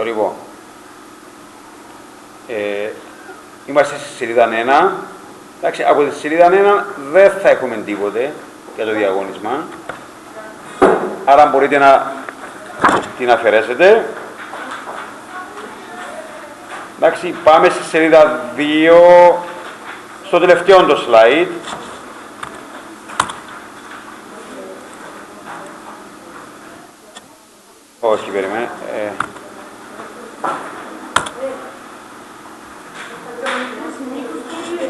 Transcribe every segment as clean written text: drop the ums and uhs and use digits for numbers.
Λοιπόν, είμαστε στη σελίδα 1. Εντάξει, από τη σελίδα 1 δεν θα έχουμε τίποτε για το διαγωνισμα. Άρα μπορείτε να την αφαιρέσετε. Εντάξει, πάμε στη σελίδα 2, στο τελευταίο το slide. Όχι, περίμενε.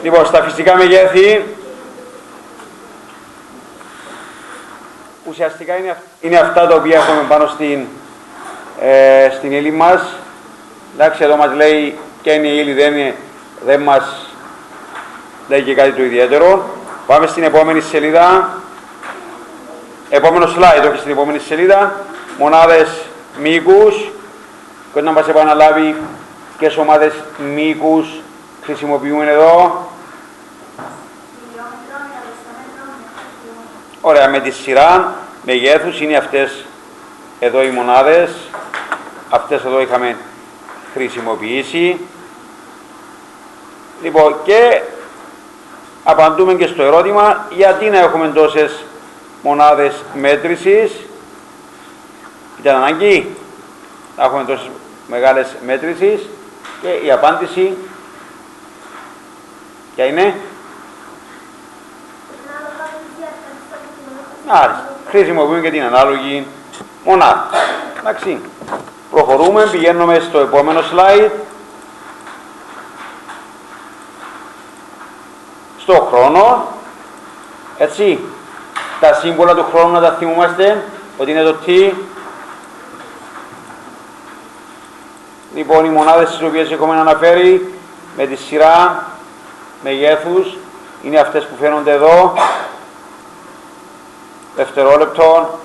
Λοιπόν, στα φυσικά μεγέθη, ουσιαστικά είναι αυτά τα οποία έχουμε πάνω στην ύλη μας. Εντάξει, εδώ μας λέει και είναι η ύλη, δεν μας λέει και κάτι το ιδιαίτερο. Πάμε στην επόμενη σελίδα. Επόμενο slide, όχι στην επόμενη σελίδα. Μονάδες μήκους. Και να μας επαναλάβει ποιες ομάδες μήκους χρησιμοποιούμε εδώ. Ωραία, με τη σειρά μεγέθους είναι αυτές εδώ οι μονάδες. Αυτές εδώ είχαμε χρησιμοποιήσει. Λοιπόν, και απαντούμε και στο ερώτημα γιατί να έχουμε τόσες μονάδες μέτρησης. Ήταν ανάγκη να έχουμε τόσες μεγάλες μέτρησης και η απάντηση ποια είναι? Χρησιμοποιούμε και την ανάλογη μονάδα. Εντάξει. Προχωρούμε, πηγαίνουμε στο επόμενο slide. Στο χρόνο. Έτσι. Τα σύμβολα του χρόνου να τα θυμούμαστε, ότι είναι το T. Λοιπόν, οι μονάδες τις οποίες έχουμε αναφέρει με τη σειρά μεγέθους είναι αυτές που φαίνονται εδώ. Δευτερόλεπτο,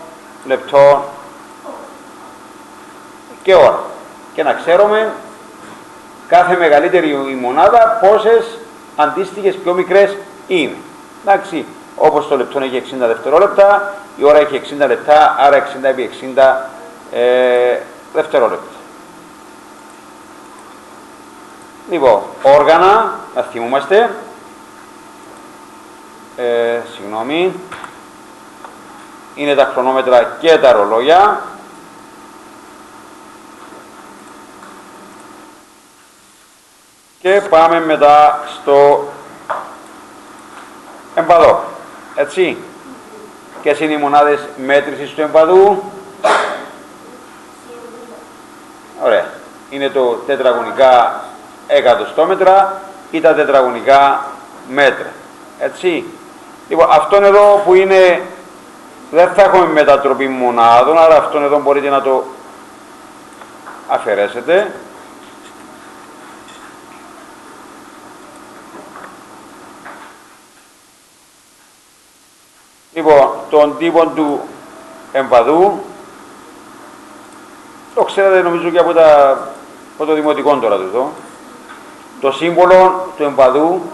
λεπτό και ώρα. Και να ξέρουμε κάθε μεγαλύτερη η μονάδα πόσες αντίστοιχες πιο μικρές είναι. Εντάξει, όπως το λεπτό έχει 60 δευτερόλεπτα, η ώρα έχει 60 λεπτά, άρα 60 επί 60 δευτερόλεπτα. Λοιπόν, όργανα, να θυμούμαστε. Συγγνώμη. Είναι τα χρονόμετρα και τα ρολόγια. Και πάμε μετά στο εμπαδό. Έτσι. Ποιες είναι οι μονάδες μέτρησης του εμπαδού? Ωραία. Είναι το τετραγωνικά εκατοστόμετρα ή τα τετραγωνικά μέτρα. Έτσι. Λοιπόν, αυτόν εδώ που είναι, δεν θα έχουμε μετατροπή μονάδων, άρα αυτόν εδώ μπορείτε να το αφαιρέσετε. Λοιπόν, τον τύπο του εμπαδού, το ξέρετε νομίζω και από το δημοτικό τώρα εδώ. Το σύμβολο του εμπαδού,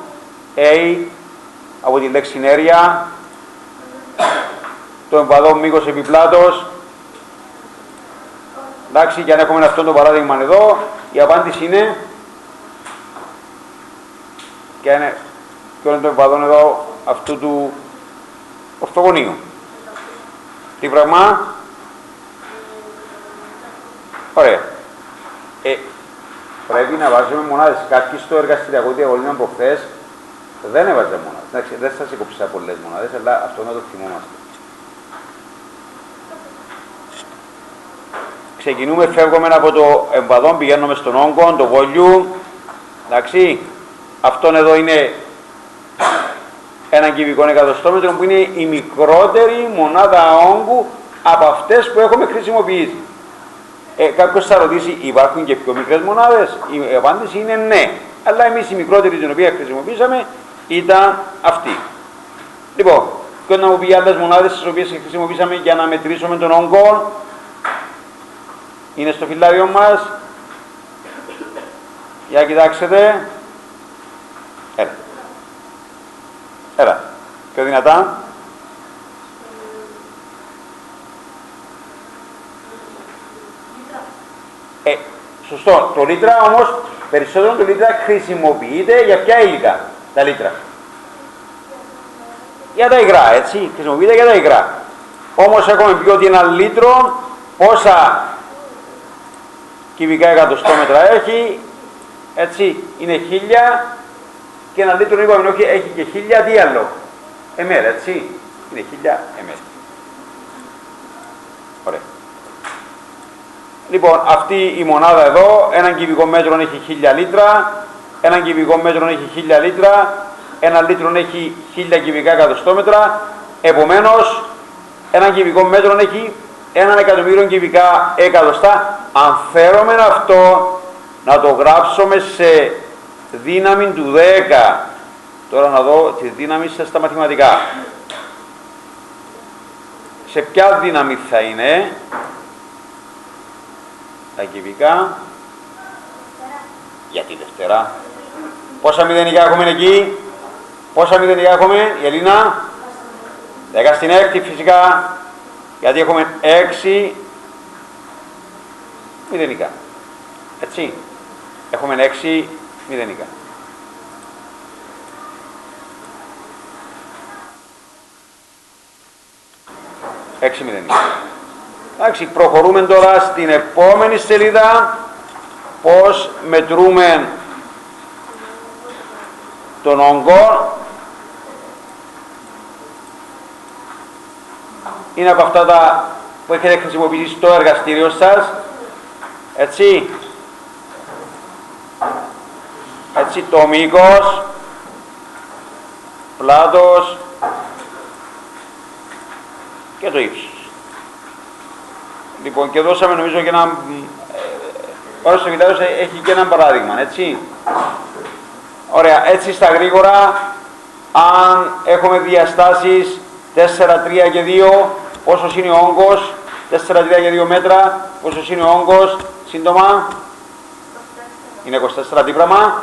A, από τη λέξη area, το εμπαδό μήκος επιπλάτος. Εντάξει, και αν έχουμε αυτό το παράδειγμα εδώ, η απάντηση είναι ποιο είναι το εμπαδό εδώ αυτού του ορθογωνίου? Τι πράγμα? Ωραία. Πρέπει να βάζουμε μονάδες. Κάποιοι στο εργαστηριακό διαγωνισμό από χθες δεν έβαζε μονάδες. Εντάξει, δεν σας έκοψα πολλές μονάδες, αλλά αυτό να το θυμόμαστε. Ξεκινούμε, φεύγουμε από το εμπαδό, πηγαίνουμε στον όγκο, το volume. Εντάξει, αυτόν εδώ είναι ένα κυβικό εκατοστόμετρο που είναι η μικρότερη μονάδα όγκου από αυτές που έχουμε χρησιμοποιήσει. Κάποιος θα ρωτήσει, υπάρχουν και πιο μικρές μονάδες? Η απάντηση είναι ναι. Αλλά εμείς η μικρότερη την οποία χρησιμοποιήσαμε ήταν αυτή. Λοιπόν, και να μου πει άλλες μονάδες τις οποίες χρησιμοποιήσαμε για να μετρήσουμε τον όγκο. Είναι στο φυλάριο μας. Για κοιτάξτε. Έλα. Πιο δυνατά. Σωστό. Το λίτρα όμως, περισσότερο το λίτρα χρησιμοποιείται για ποια υλικά, τα λίτρα. Για τα υγρά, έτσι. Χρησιμοποιείται για τα υγρά. Όμως έχουμε πει ότι ένα λίτρο πόσα κυβικά εκατοστόμετρα έχει, έτσι, είναι 1000 και ένα λίτρο είπαμε όχι, έχει και 1000 τι άλλο. ml, έτσι. Είναι 1000 ml. Ωραία. Λοιπόν, αυτή η μονάδα εδώ, έναν κυβικό μέτρο έχει 1000 λίτρα, έναν κυβικό μέτρο έχει 1000 λίτρα, ένα λίτρο έχει 1000 κυβικά εκατοστόμετρα, επομένως, έναν κυβικό μέτρο έχει 1.000.000 κυβικά εκατοστά. Αν θέλουμε αυτό να το γράψουμε σε δύναμη του 10, τώρα να δω τη δύναμη σας στα μαθηματικά. Σε ποια δύναμη θα είναι τα κυβικά για τη Δευτέρα. Πόσα μηδενικά έχουμε εκεί, πόσα μηδενικά έχουμε η Ελίνα? 10 στην έκτη φυσικά, γιατί έχουμε 6 μηδενικά. Έτσι, έχουμε 6 μηδενικά. Έξι μηδενικά. Εντάξει, προχωρούμε τώρα στην επόμενη σελίδα, πώς μετρούμε τον όγκο. Είναι από αυτά τα που έχετε χρησιμοποιήσει στο εργαστήριο σας, έτσι. Έτσι, το μήκος, πλάτος και το ύψος. Λοιπόν, και δώσαμε νομίζω και ένα... Πάνω στο κοιτάζω έχει και ένα παράδειγμα, έτσι. Ωραία, έτσι στα γρήγορα, αν έχουμε διαστάσεις 4, 3 και 2, πόσος είναι ο όγκος, 4, 3 και 2 μέτρα, πόσος είναι ο όγκος, σύντομα, είναι 24 τι πράγμα,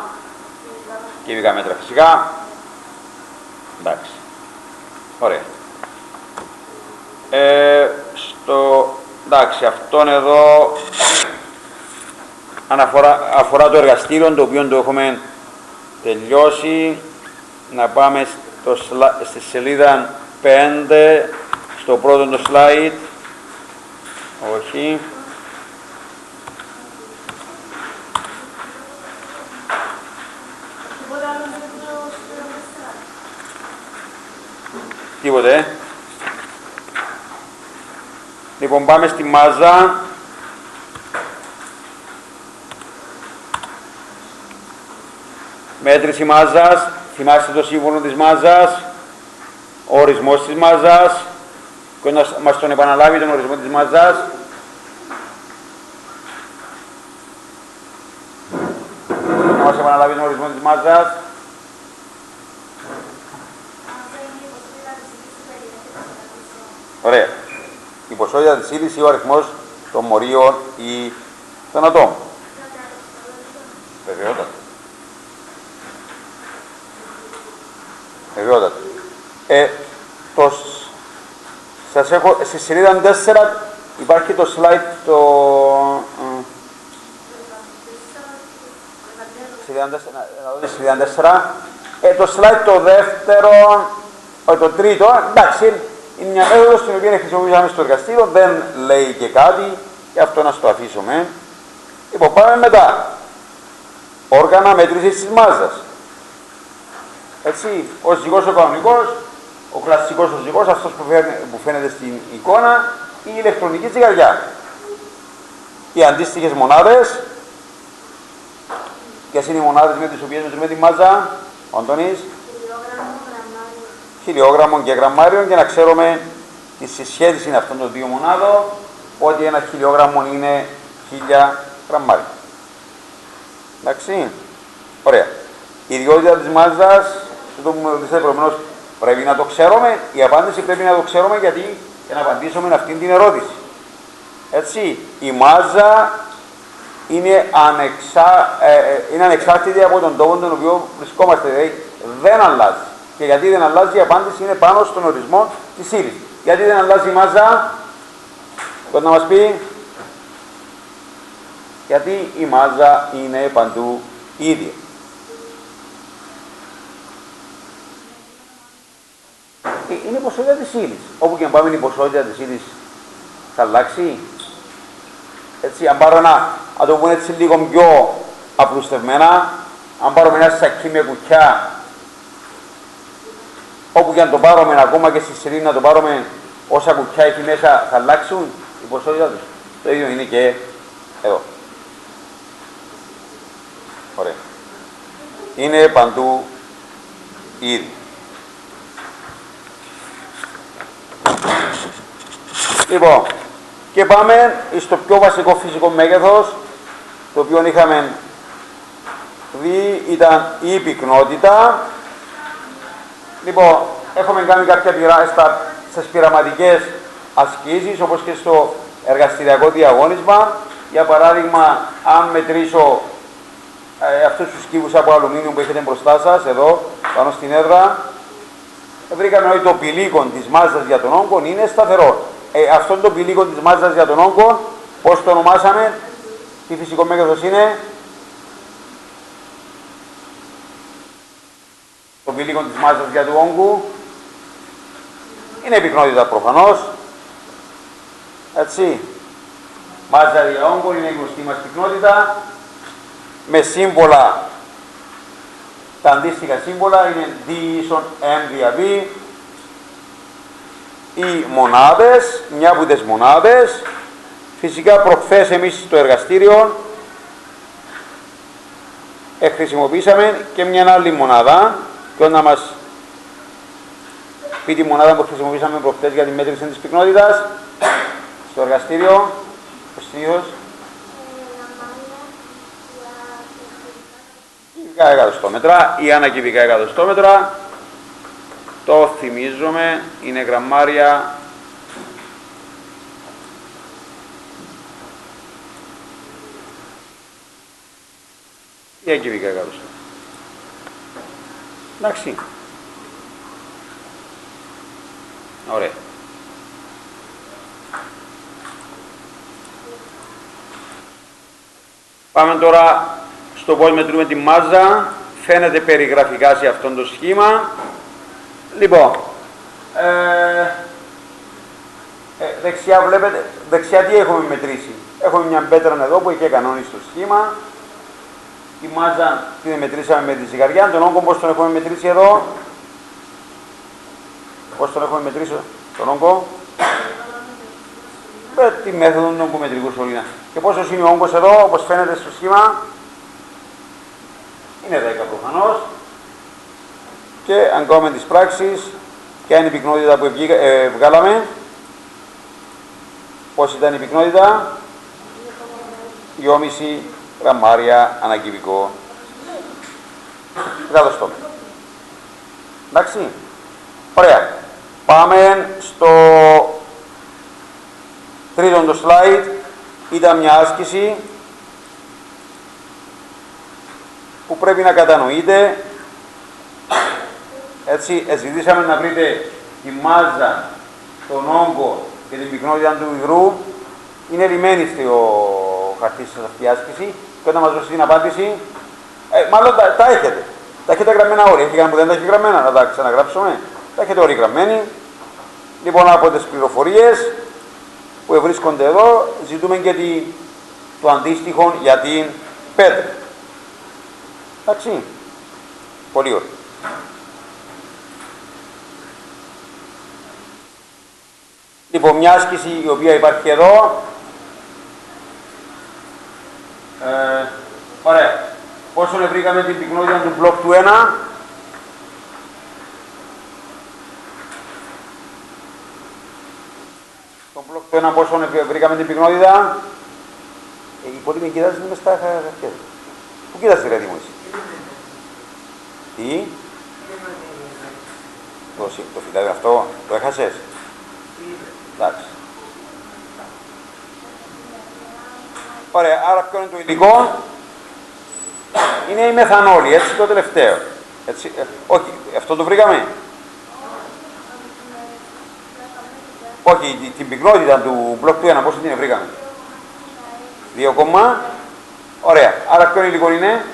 κυβικά μέτρα φυσικά. Εντάξει, ωραία. Εντάξει, αυτόν εδώ αφορά το εργαστήριο, το οποίο το έχουμε τελειώσει. Να πάμε στη σελίδα 5, στο πρώτο το slide. Όχι. Τίποτε. Λοιπόν, πάμε στη μάζα. Μέτρηση μάζας. Θυμάστε το σύμβολο της μάζας. Ο ορισμός της μάζας. Και να μας τον επαναλάβει τον ορισμό της μάζας. Να μας επαναλάβει τον ορισμό της μάζας. Ωραία. Η ποσότητα της ύλης ή ο αριθμός των μορίων ή των ατόμων. Βεβαιότατα. Βεβαιότατα. Σας έχω, στη σελίδα 4 υπάρχει το slide σελίδα 4. Το slide το δεύτερο, το τρίτο, εντάξει, είναι μια μέθοδος την οποία χρησιμοποιήσαμε στο εργαστήριο, δεν λέει και κάτι, και αυτό να στο αφήσουμε. Λοιπόν, πάμε μετά. Όργανα μέτρησης της μάζας. Έτσι, ο ζυγός ο κανονικός, ο κλασσικός ο ζυγός, αυτός που φαίνεται στην εικόνα, η ηλεκτρονική τσιγαριά. Οι αντίστοιχες μονάδες, ποιες είναι οι μονάδες με τις οποίες μετρούμε τη μάζα, ο Αντώνης? Χιλιόγραμμων και γραμμάριων, και να ξέρουμε τη συσχέτιση αυτών των δύο μονάδων, ότι ένα χιλιόγραμμο είναι 1000 γραμμάρια. Εντάξει, ωραία. Η ιδιότητα της μάζας, αυτό που με ρωτήσατε προηγουμένως, πρέπει να το ξέρουμε. Η απάντηση πρέπει να το ξέρουμε, γιατί για να απαντήσουμε με αυτήν την ερώτηση. Έτσι, η μάζα είναι ανεξάρτητη από τον τόπο τον οποίο βρισκόμαστε, δηλαδή δεν αλλάζει. Και γιατί δεν αλλάζει, η απάντηση είναι πάνω στον ορισμό της ύλης. Γιατί δεν αλλάζει η μάζα, μπορεί να μας πει? Γιατί η μάζα είναι παντού ίδια. Είναι η ποσότητα της ύλης. Όπου και αν πάμε η ποσότητα της ύλης θα αλλάξει. Έτσι, αν πάρω ένα, να το πούμε έτσι λίγο πιο απλουστευμένα, αν πάρουμε ένα σακί με κουκιά, όπου και αν το πάρουμε, ακόμα και στη σιρήνη να το πάρουμε, όσα κουκιά έχει μέσα θα αλλάξουν η ποσότητα τους. Το ίδιο είναι και εδώ. Ωραία. Είναι παντού ίδιο. Λοιπόν, και πάμε στο πιο βασικό φυσικό μέγεθος, το οποίο είχαμε δει, ήταν η πυκνότητα. Λοιπόν, έχουμε κάνει κάποια στις πειραματικές ασκήσεις, όπως και στο εργαστηριακό διαγώνισμα. Για παράδειγμα, αν μετρήσω αυτούς τους κύβους από αλουμίνιο που έχετε μπροστά σας, εδώ, πάνω στην έδρα, βρήκαμε ότι το πηλίκον της μάζας για τον όγκο είναι σταθερό. Αυτόν το πηλίκον της μάζας για τον όγκο, πώς το ονομάσαμε, τι φυσικό μέγεθος είναι? Το πηλίκον της μάζας για του όγκου είναι η πυκνότητα προφανώς. Έτσι. Μάζα για όγκο είναι η γνωστή μας πυκνότητα. Με σύμβολα, τα αντίστοιχα σύμβολα είναι D ίσον M δια V. Οι μονάδες, μια από τις μονάδες, φυσικά προχθές εμείς στο εργαστήριο χρησιμοποιήσαμε και μια άλλη μονάδα, και να μας πει τη μονάδα που χρησιμοποιήσαμε προχθές για τη μέτρηση της πυκνότητας στο εργαστήριο, συνήθως. Κυβικά εκατοστόμετρα ή ανακυβικά εκατοστόμετρα. Το θυμίζομαι, είναι γραμμάρια ή ακυβικά εκατοστόμετρα. Εντάξει. Ωραία. Πάμε τώρα στο πώς μετρούμε τη μάζα. Φαίνεται περιγραφικά σε αυτό το σχήμα. Λοιπόν, δεξιά βλέπετε, δεξιά τι έχουμε μετρήσει? Έχουμε μια πέτρα εδώ που έχει κανόνιση στο σχήμα. Τη μάζα την μετρήσαμε με τη ζυγαριά. Τον όγκο πώς τον έχουμε μετρήσει εδώ? Πώς τον έχουμε μετρήσει τον όγκο? Με τη μέθοδο του ογκομετρικού σωλήνα. Και πόσος είναι ο όγκος εδώ, όπως φαίνεται στο σχήμα? Είναι 10 προφανώς. Και αν κάνουμε τις πράξεις, ποια είναι η πυκνότητα που βγάλαμε? Πώς ήταν η πυκνότητα? 2,5 γραμμάρια ανακυβικό εκατοστόμετρο. Εντάξει. Ωραία. Πάμε στο τρίτο το slide. Ήταν μια άσκηση που πρέπει να κατανοείτε. Έτσι, ζητήσαμε να βρείτε τη μάζα, τον όγκο και την πυκνότητα του υγρού. Είναι λυμμένη στο χαρτί σας αυτή η άσκηση. Και όταν μας δώσει την απάντηση, μάλλον τα έχετε. Τα έχετε γραμμένα όρια. Έχει που δεν τα έχει γραμμένα, να τα ξαναγράψουμε. Τα έχετε όρια γραμμένοι. Λοιπόν, από τις πληροφορίες που βρίσκονται εδώ, ζητούμε και το αντίστοιχο για την πέτρα. Εντάξει. Πολύ ωραία. Λοιπόν, μια άσκηση η οποία υπάρχει εδώ. Ωραία. Πόσο βρήκαμε την πυκνότητα του μπλοκ του 1? Στον μπλοκ του 1 πόσο βρήκαμε την πυκνότητα? Πολύ με κοιτάζεις μες στα χαρτιά. Πού κοιτάζεις ρε Δήμο εσύ? Τι? Το φυτάδι αυτό, το έχασες? Εντάξει. Ωραία, άρα ποιο είναι το υλικό? Είναι η μεθανόλη, έτσι, το τελευταίο. Έτσι, όχι, αυτό το βρήκαμε. Όχι, την πυκνότητα του μπλοκ του 1, πόσο την βρήκαμε? 2,5 Ωραία. Άρα ποιο υλικό είναι?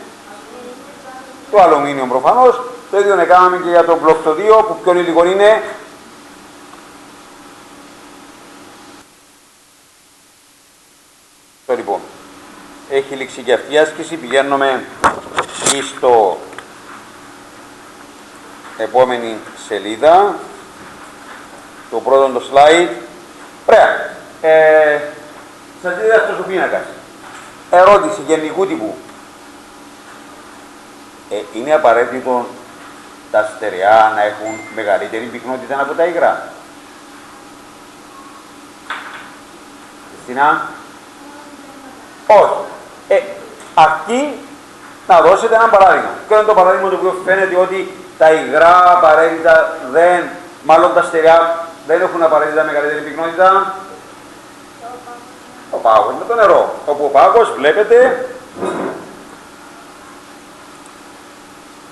Το αλουμίνιο προφανώς. Το ίδιο έκαναμε και για το μπλοκ το 2, που ποιο υλικό είναι? Το λοιπόν. Έχει λήξει και αυτή η άσκηση. Πηγαίνουμε στο επόμενη σελίδα. Το πρώτο το slide. Ωραία. Σας δείτε αυτός ο πίνακας. Ερώτηση γενικού τύπου. Είναι απαραίτητο τα στερεά να έχουν μεγαλύτερη πυκνότητα από τα υγρά? Χριστίνα? Όχι. Αυτή να δώσετε ένα παράδειγμα. Ποιο είναι το παράδειγμα το οποίο φαίνεται ότι τα υγρά απαραίτητα μάλλον τα στερεά δεν έχουν απαραίτητα μεγαλύτερη πυκνότητα? Ο πάγος με το νερό. Όπου ο πάγος βλέπετε.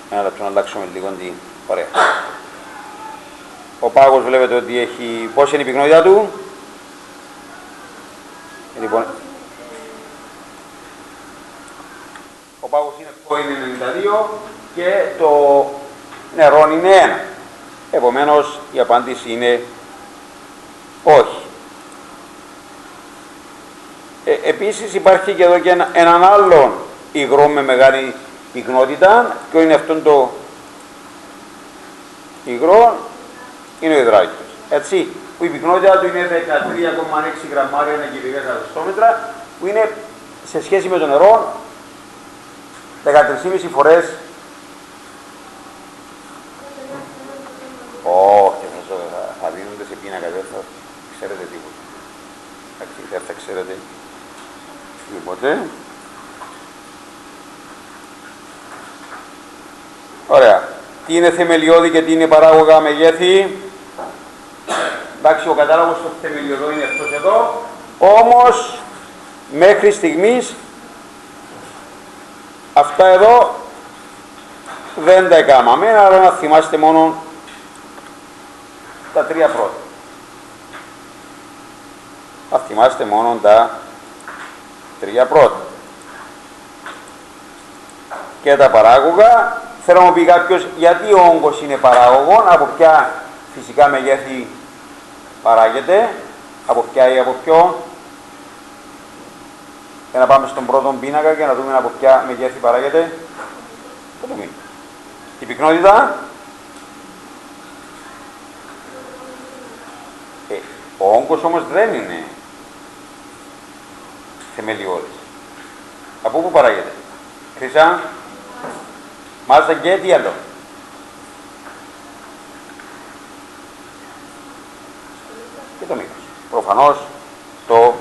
Ένα λεπτό να αλλάξουμε λίγο την. Ωραία. Ο πάγος βλέπετε ότι έχει. Πώς είναι η πυκνότητα του? Λοιπόν, ο πάγος είναι 8,92 και το νερό είναι 1. Επομένως η απάντηση είναι όχι. Επίσης υπάρχει και εδώ και έναν άλλο υγρό με μεγάλη πυκνότητα. Ποιο είναι αυτό το υγρό? Είναι ο υδράγιος. Έτσι, που η πυκνότητα του είναι 13,6 γραμμάρια ανά κυβικά εκατοστόμετρα, που είναι σε σχέση με το νερό 13,5 φορές. Όχι, θα δίνονται σε πίνακα, δεν θα ξέρετε τίποτα. Δεν θα ξέρετε τίποτε. Ωραία. Τι είναι θεμελιώδη και τι είναι παράγωγα μεγέθη? Εντάξει, ο κατάλογος των θεμελιωδών είναι αυτός εδώ. Όμως, μέχρι στιγμής, αυτά εδώ δεν τα έκαναμε, άρα να θυμάστε μόνο τα τρία πρώτα. Θα θυμάστε μόνο τα τρία πρώτα. Και τα παράγωγα, θέλω να μου πει κάποιος γιατί ο όγκος είναι παράγωγο, από ποια φυσικά μεγέθη παράγεται, από ποια ή από ποιο. Για να πάμε στον πρώτο πίνακα και να δούμε από ποια μεγέθη παράγεται. Το δούμε. Η πυκνότητα. Ο όγκος όμως δεν είναι θεμελιώδης. Από πού παράγεται? Χρυσά, Μάλιστα και τι άλλο? Και το μήκος. Προφανώς το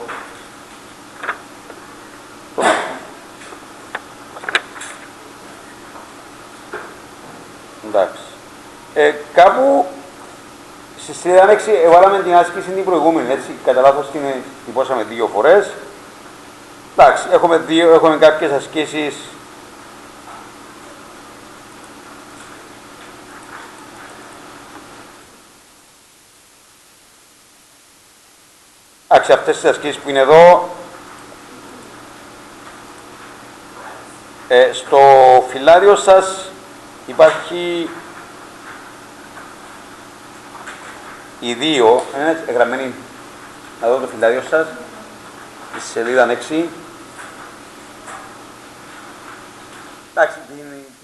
εντάξει. Κάπου στη σελίδα 6 έβαλαμε την άσκηση την προηγούμενη, έτσι, κατά λάθος την τυπώσαμε 2 φορές. Εντάξει, έχουμε κάποιες ασκήσεις αυτές τις ασκήσεις που είναι εδώ, στο φυλάριο σας υπάρχει οι δύο, είναι γραμμένοι, να δω το φυλάριο σας, στη σελίδα 6. Εντάξει,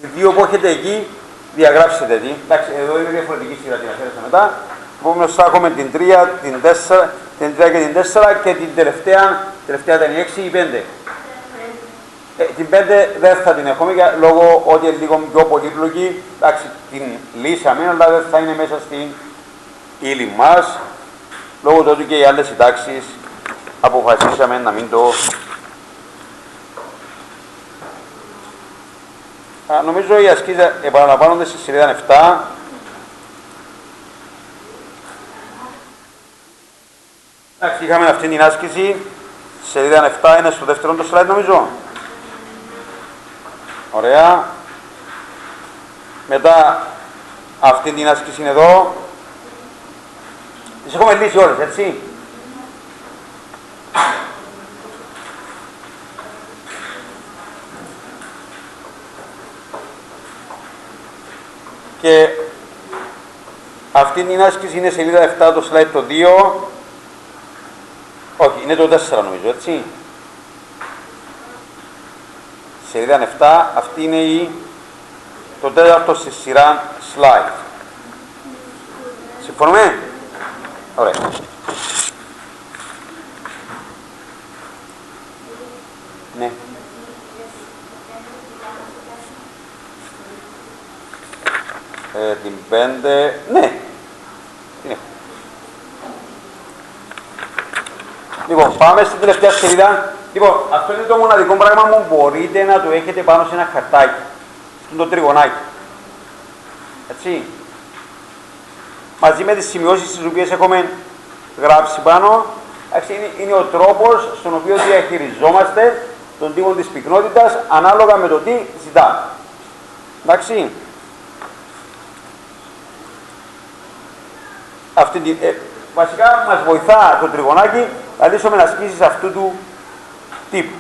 οι δύο που έχετε εκεί, διαγράψετε τι. Εντάξει, εδώ είναι διαφορετική σειρά, την αφαίρεσα μετά. Επομένως θα έχουμε την 3, την 4, την 3 και την 4 και την τελευταία ήταν η 6 ή η 5. Την 5 δεν θα την έχουμε λόγω ότι είναι λίγο πιο πολύπλοκη. Εντάξει, την λύσαμε, αλλά δεν θα είναι μέσα στην ύλη μας. Λόγω του ότι και οι άλλες συντάξεις αποφασίσαμε να μην το... Νομίζω οι ασκήσεις επαναλαμβάνονται στη σελίδα 7. Εντάξει, είχαμε αυτή την άσκηση, σελίδα 7 είναι στο δεύτερο το slide νομίζω. Ωραία. Μετά αυτή την άσκηση είναι εδώ. Τις έχουμε λύσει όλες, έτσι. Και αυτή την άσκηση είναι σελίδα 7, το slide το 2. Όχι, είναι το 4 νομίζω, έτσι. Σελίδα 7, αυτή είναι το τέταρτο στη σειρά slide. Συμφωνούμε? Ωραία. Ναι. Την 5, ναι. Λοιπόν, πάμε στην τελευταία σελίδα. Λοιπόν, αυτό είναι το μοναδικό πράγμα που μπορείτε να το έχετε πάνω σε ένα χαρτάκι. Στο τριγωνάκι. Έτσι. Μαζί με τις σημειώσεις τις οποίες έχουμε γράψει πάνω, είναι ο τρόπος στον οποίο διαχειριζόμαστε τον τύπο της πυκνότητας ανάλογα με το τι ζητάμε. Εντάξει. Βασικά μας βοηθά το τριγωνάκι να λύσουμε ασκήσεις αυτού του τύπου.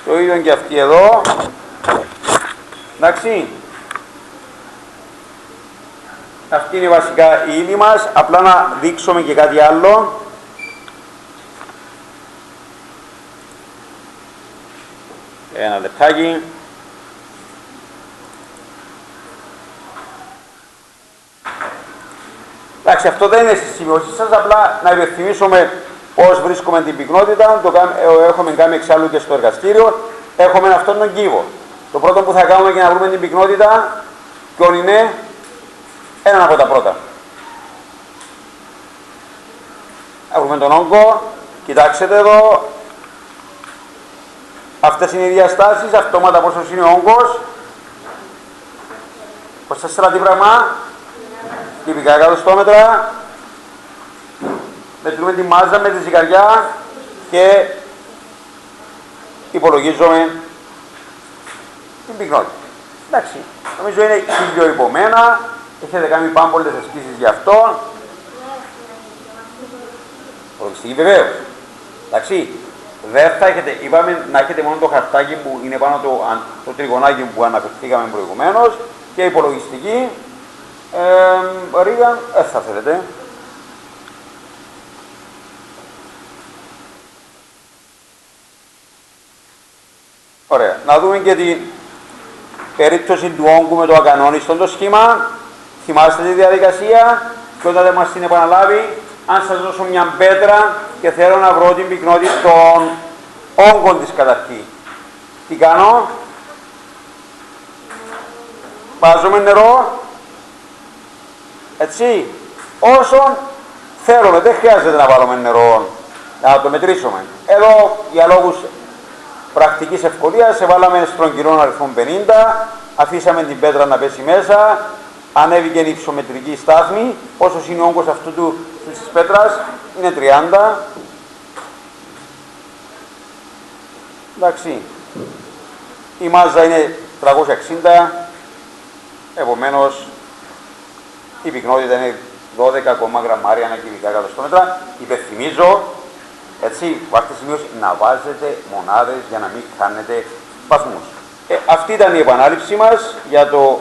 Το ίδιο και αυτή εδώ. Εντάξει. Αυτή είναι βασικά η ύλη μας. Απλά να δείξουμε και κάτι άλλο. Ένα λεπτάκι. Εντάξει, αυτό δεν είναι στις σημειώσεις σας, απλά να υπενθυμίσουμε πώς βρίσκουμε την πυκνότητα. Έχουμε κάνει εξάλλου και στο εργαστήριο. Έχουμε αυτόν τον κύβο. Το πρώτο που θα κάνουμε για να βρούμε την πυκνότητα, ποιον είναι? Έναν από τα πρώτα. Θα βρούμε τον όγκο. Κοιτάξτε εδώ. Αυτές είναι οι διαστάσεις. Αυτόματα πόσος είναι ο όγκος. 24 τι πράγμα. Τυπικά εκατοστόμετρα. Μετρούμε τη μάζα με τη ζυγαριά και υπολογίζουμε την πυκνότητα. Εντάξει, νομίζω είναι χιλιοϊπωμένα. Έχετε κάνει πάμπολες ασκήσεις γι' αυτό. Προληστική βεβαίως. Εντάξει, δεν θα έχετε, είπαμε να έχετε μόνο το χαρτάκι που είναι πάνω το τριγωνάκι που αναφερθήκαμε προηγουμένως και υπολογιστική. Ρίγαν, θα θέλετε. Ωραία. Να δούμε και την περίπτωση του όγκου με το ακανόνιστο το σχήμα. Θυμάστε τη διαδικασία και όταν δεν μας την επαναλάβει, αν σας δώσω μια πέτρα και θέλω να βρω την πυκνότητα των όγκων της καταρχήν. Τι κάνω? Βάζουμε νερό. Έτσι. Όσον θέλουμε. Δεν χρειάζεται να βάλουμε νερό να το μετρήσουμε. Εδώ για λόγους πρακτικής ευκολίας έβαλαμε στρογγυλών αριθμό 50, αφήσαμε την πέτρα να πέσει μέσα, ανέβηκε η υψομετρική στάθμη, πόσος είναι ο όγκος αυτού της πέτρας, είναι 30. Εντάξει, η μάζα είναι 360, επομένως η πυκνότητα είναι 12 γραμμάρια ανά κυβικά εκατοστόμετρα. Υπενθυμίζω, έτσι, βάστε σημείωση, να βάζετε μονάδες για να μην χάνετε βαθμούς. Αυτή ήταν η επανάληψη μας για το